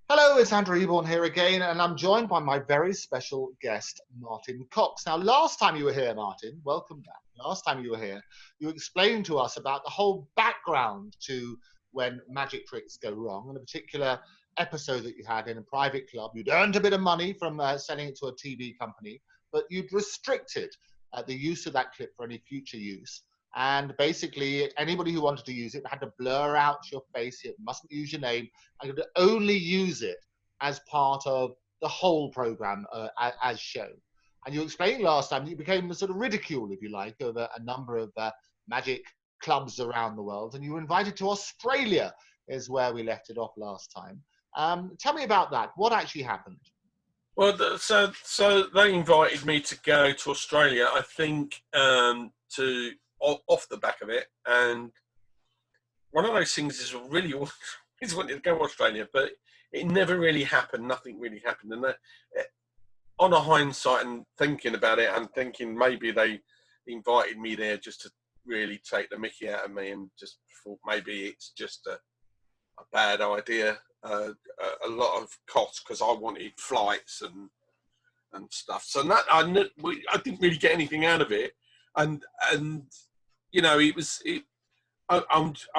Hello, it's Andrew Eborn here again, and I'm joined by my very special guest, Martin Cox. Now, last time you were here, Martin, welcome back. Last time you were here, you explained to us about the whole background to when magic tricks go wrong, and a particular episode that you had in a private club. You'd earned a bit of money from selling it to a TV company, but you'd restricted the use of that clip for any future use. And basically, anybody who wanted to use it had to blur out your face. It mustn't use your name. I could only use it as part of the whole program as shown. And you explained last time that you became the sort of ridicule, if you like, of a number of magic clubs around the world. And you were invited to Australia, is where we left it off last time. Tell me about that. What actually happened? Well, so they invited me to go to Australia, I think, to off the back of it, and one of those things is really always wanted to go to Australia, but it never really happened. Nothing really happened, and on a hindsight and thinking about it, and thinking maybe they invited me there just to really take the mickey out of me, and just thought maybe it's just a bad idea. A lot of costs because I wanted flights and stuff. So that I didn't really get anything out of it, and you know I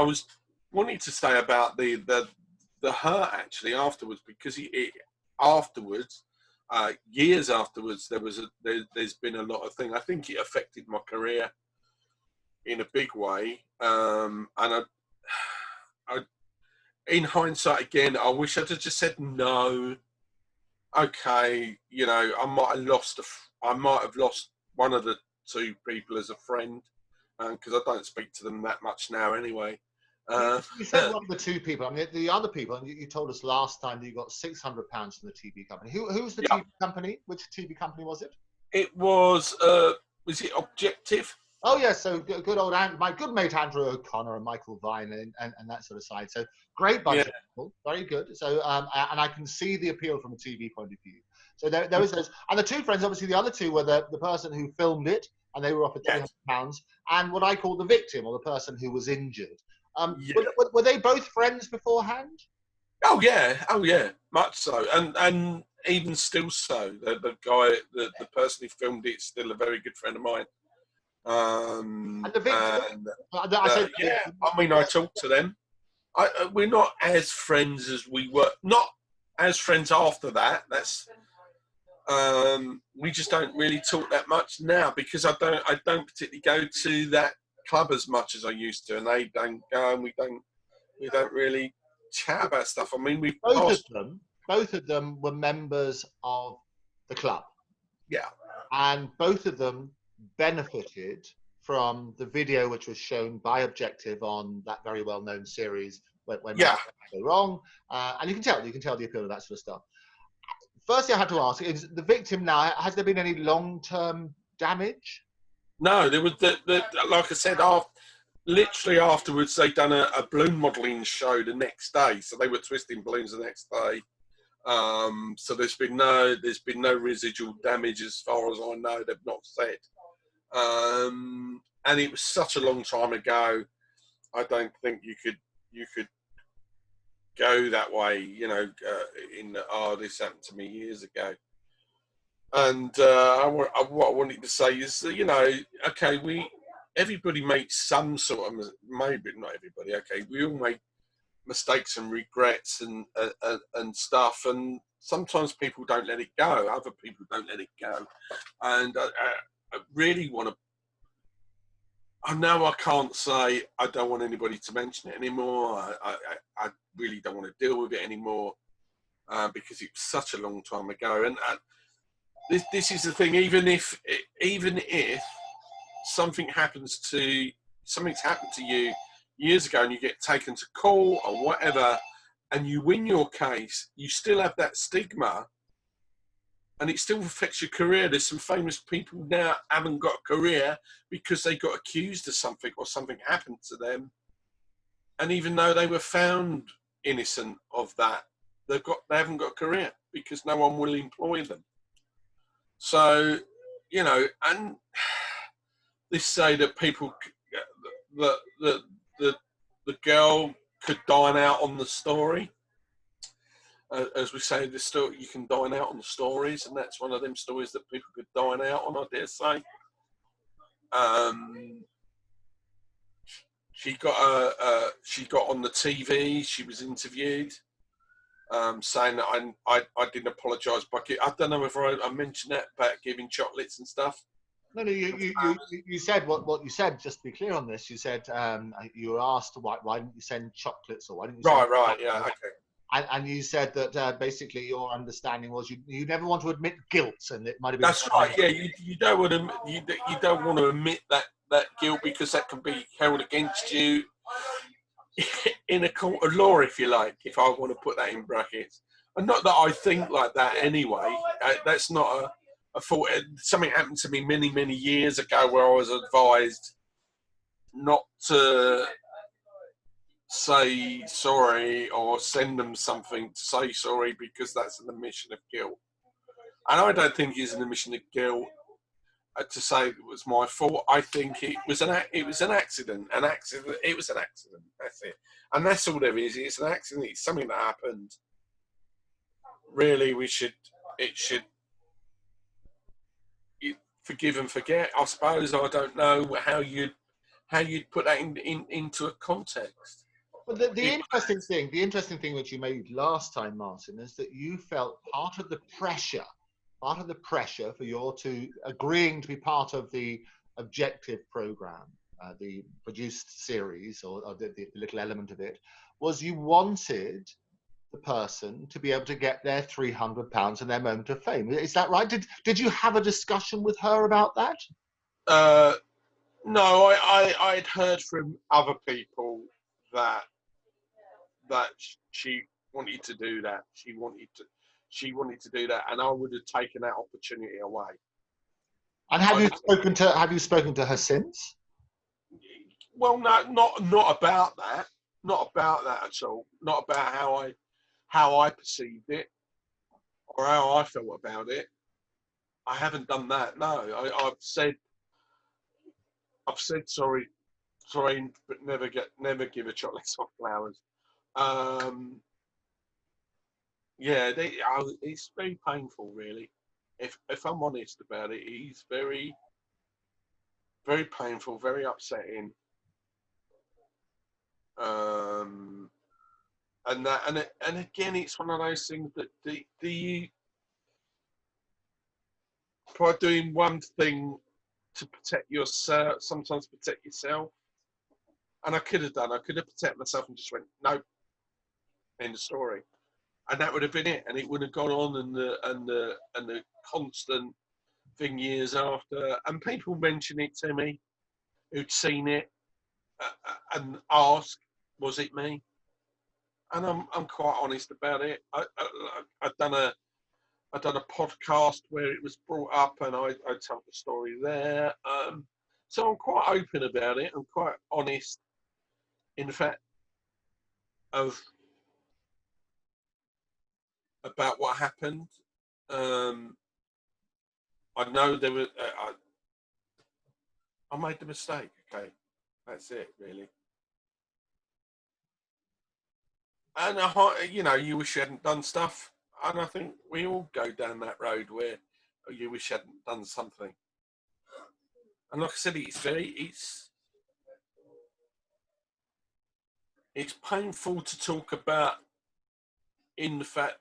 was wanting to say about the hurt actually afterwards, because afterwards, years afterwards, there's been a lot of things. I think it affected my career in a big way, and I in hindsight, again, I wish I'd have just said no. Okay, you know, I might have lost one of the two people as a friend, because I don't speak to them that much now anyway. You said one of the two people. I mean, the other people, and you told us last time that you got £600 from the TV company. Who was the TV company? Which TV company was it? It was it Objective? Oh yes, so good old my good mate Andrew O'Connor and Michael Vine and that sort of side. So great bunch of people, very good. So and I can see the appeal from a TV point of view. So there was those, and the two friends. Obviously, the other two were the person who filmed it, and they were offered £300, and what I call the victim, or the person who was injured. Were they both friends beforehand? Oh yeah, much so, and even still so. The guy, the person who filmed it, is still a very good friend of mine. And the victim, I mean, I talk to them. We're not as friends as we were. Not as friends after that. That's we just don't really talk that much now, because I don't particularly go to that club as much as I used to, and they don't go, and we don't really chat about stuff. I mean, both of them were members of the club. Yeah, and both of them benefited from the video which was shown by Objective on that very well-known series when go wrong, and you can tell the appeal of that sort of stuff. Firstly, I have to ask: is the victim now? Has there been any long-term damage? No, there was like I said, literally afterwards, they'd done a balloon modelling show the next day, so they were twisting balloons the next day. So there's been no residual damage as far as I know. They've not said. And it was such a long time ago. I don't think you could go that way. You know, this happened to me years ago. And what I wanted to say is, you know, okay, everybody makes some sort of, maybe not everybody. Okay, we all make mistakes and regrets and stuff, and sometimes people don't let it go. Other people don't let it go, and I really want to. I know I can't say I don't want anybody to mention it anymore. I really don't want to deal with it anymore, because it was such a long time ago. And this is the thing. Even if something's happened to you years ago, and you get taken to court or whatever, and you win your case, you still have that stigma, and it still affects your career. There's some famous people now haven't got a career because they got accused of something, or something happened to them, and even though they were found innocent of that, they haven't got a career because no one will employ them. So, you know, and they say that people, the girl could dine out on the story. as we say, the story, you can dine out on the stories, and that's one of them stories that people could dine out on, I dare say. She got on the TV. She was interviewed, saying that I didn't apologise, but I don't know if I mentioned that about giving chocolates and stuff. No, you said what you said. Just to be clear on this, you said you were asked why didn't you send chocolates, or why didn't you send Right, yeah, okay. And you said that basically your understanding was you never want to admit guilt, and it might have been. That's right. Yeah, you don't want to you don't want to admit that guilt, because that can be held against you in a court of law, if you like. If I want to put that in brackets, and not that I think like that anyway. That's not a fault. Something happened to me many years ago where I was advised not to say sorry or send them something to say sorry, because that's an admission of guilt. And I don't think it's an admission of guilt to say it was my fault. I think it was an accident. It was an accident. That's it. And that's all there is. It's an accident. It's something that happened. Really, it should forgive and forget, I suppose. I don't know how you'd put that into a context. But the interesting thing which you made last time, Martin, is that you felt part of the pressure for you agreeing to be part of the objective program, the produced series, or the little element of it, was you wanted the person to be able to get their £300 and their moment of fame. Is that right? Did you have a discussion with her about that? No, I'd heard from other people that she wanted to do that. She wanted to do that, and I would have taken that opportunity away. And have you spoken to her since? Well, no, not about that. Not about that at all. Not about how I perceived it or how I felt about it. I haven't done that. No, I've said sorry, but never give a chocolate or flowers. Yeah, it's very painful, really. If I'm honest about it, it's very, very painful, very upsetting. And again, it's one of those things that do you, by doing one thing to protect yourself, sometimes protect yourself. And I could have protected myself and just went, no, end of story. And that would have been it, and it would have gone on, and the constant thing years after, and people mention it to me who'd seen it and ask, was it me? And I'm quite honest about it. I've done a podcast where it was brought up, and I told the story there. So I'm quite open about it. I'm quite honest, in fact, about what happened. I know there was. I made the mistake. Okay, that's it, really. And you wish you hadn't done stuff, and I think we all go down that road where you wish you hadn't done something. And like I said, it's painful to talk about, in the fact,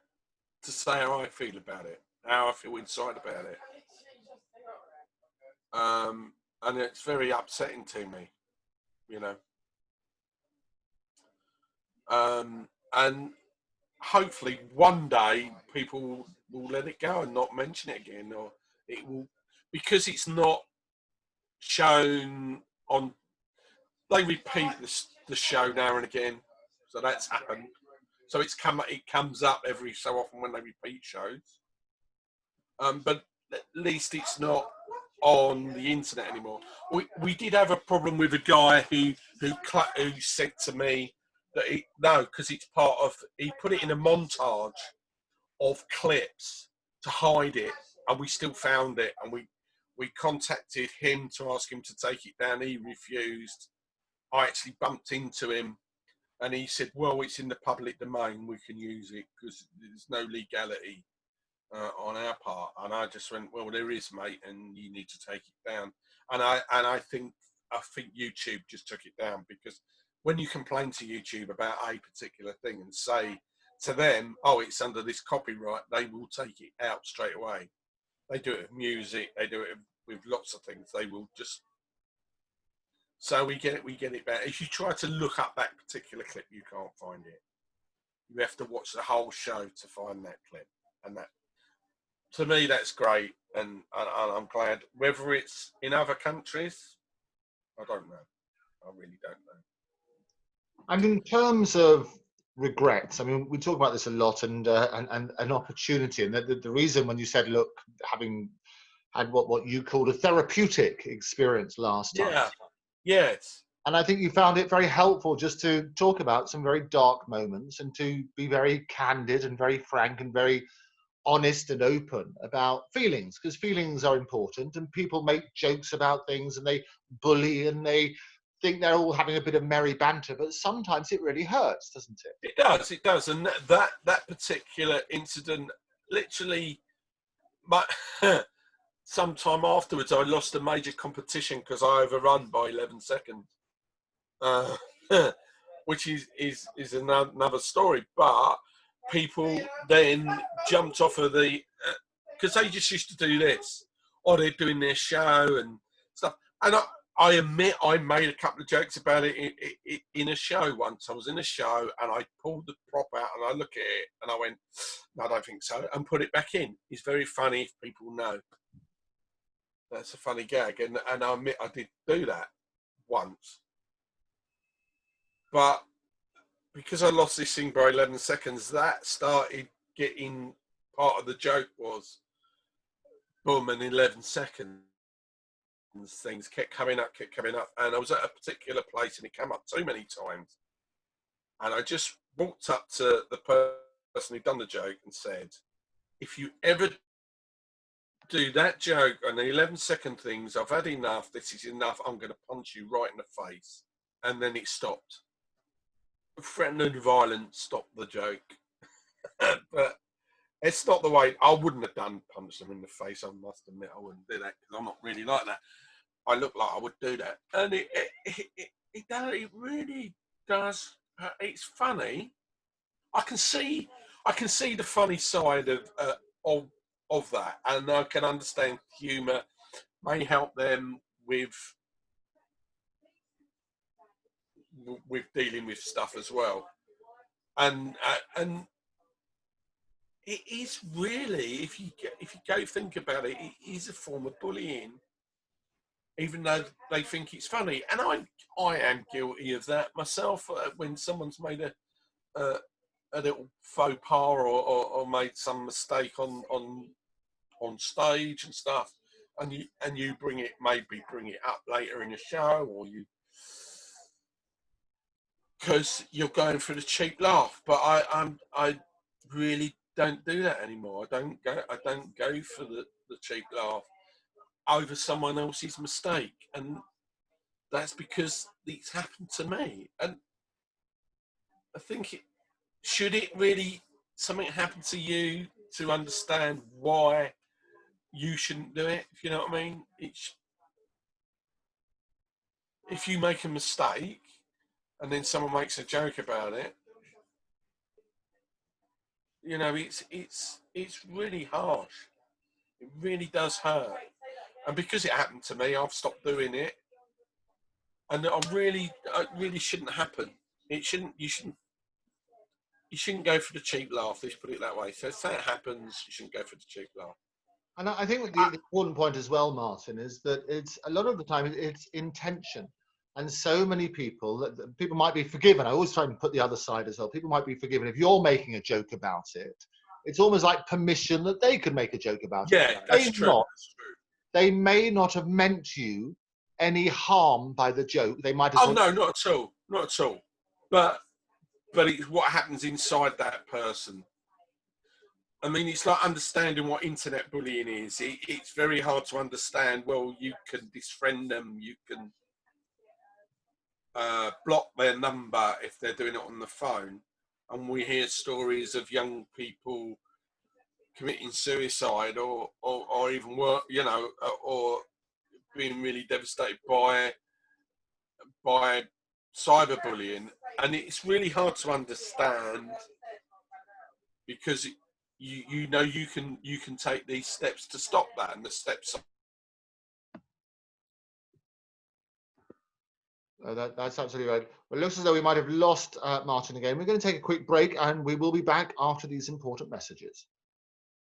to say how I feel about it, how I feel inside about it. And it's very upsetting to me, and hopefully one day people will let it go and not mention it again, or it will, because it's not shown on. They repeat the show now and again, so that's happened. So it comes up every so often when they repeat shows. But at least it's not on the internet anymore. We did have a problem with a guy who said to me that because it's part of, he put it in a montage of clips to hide it, and we still found it, and we contacted him to ask him to take it down. He refused. I actually bumped into him And he said, well, it's in the public domain, we can use it because there's no legality on our part. And I just went, well, there is, mate, and you need to take it down. And I think YouTube just took it down, because when you complain to YouTube about a particular thing and say to them, oh, it's under this copyright, they will take it out straight away. They do it with music, they do it with lots of things. They will just. So we get it back. If you try to look up that particular clip, you can't find it. You have to watch the whole show to find that clip, and that, to me, that's great, and I'm glad. Whether it's in other countries, I don't know. I really don't know. And in terms of regrets, I mean, we talk about this a lot, and an opportunity, and the reason when you said, look, having had what you called a therapeutic experience last time. Yeah. Yes. And I think you found it very helpful just to talk about some very dark moments and to be very candid and very frank and very honest and open about feelings, because feelings are important, and people make jokes about things and they bully and they think they're all having a bit of merry banter, but sometimes it really hurts, doesn't it? It does. And that particular incident, literally, sometime afterwards, I lost a major competition because I overrun by 11 seconds, which is another story. But people then jumped off of the, because they just used to do this, or they're doing their show and stuff. And I admit I made a couple of jokes about it in a show once. I was in a show and I pulled the prop out and I look at it and I went, no, I don't think so, and put it back in. It's very funny if people know. That's a funny gag, and I admit I did do that once. But because I lost this thing by 11 seconds, that started getting, part of the joke was, boom, and 11 seconds, things kept coming up, and I was at a particular place and it came up too many times. And I just walked up to the person who'd done the joke and said, if you ever do that joke on the 11-second things, I've had enough, this is enough, I'm going to punch you right in the face. And then it stopped. Threatening violence stopped the joke. But it's not the way, I wouldn't have punched them in the face, I must admit. I wouldn't do that because I'm not really like that. I look like I would do that. And it really does, it's funny. I can see the funny side of that, and I can understand humour may help them with dealing with stuff as well, and it is really, if you go think about it, it is a form of bullying, even though they think it's funny. And I am guilty of that myself. When someone's made a little faux pas or made some mistake on stage and stuff, and you bring it up later in the show, or you, because you're going for the cheap laugh. But I really don't do that anymore. I don't go for the cheap laugh over someone else's mistake, and that's because it's happened to me. And I think should it really something happen to you to understand why you shouldn't do it, if you know what I mean? If you make a mistake and then someone makes a joke about it, you know, it's really harsh. It really does hurt. And because it happened to me, I've stopped doing it. And it really shouldn't happen. You shouldn't go for the cheap laugh, let's put it that way. So if that happens, you shouldn't go for the cheap laugh. And I think the important point as well, Martin, is that it's a lot of the time it's intention. And so many people might be forgiven. I always try and put the other side as well. People might be forgiven if you're making a joke about it. It's almost like permission that they could make a joke about it. Yeah, that's true. They may not have meant you any harm by the joke. They might have. Oh no, not at all, not at all. But it's what happens inside that person. I mean, it's like understanding what internet bullying is. It's very hard to understand. Well, you can disfriend them, you can block their number if they're doing it on the phone. And we hear stories of young people committing suicide or even work, you know, or being really devastated by cyberbullying. And it's really hard to understand, because you know you can take these steps to stop that, and the steps. That's absolutely right. Well, it looks as though we might have lost Martin again. We're going to take a quick break, and we will be back after these important messages.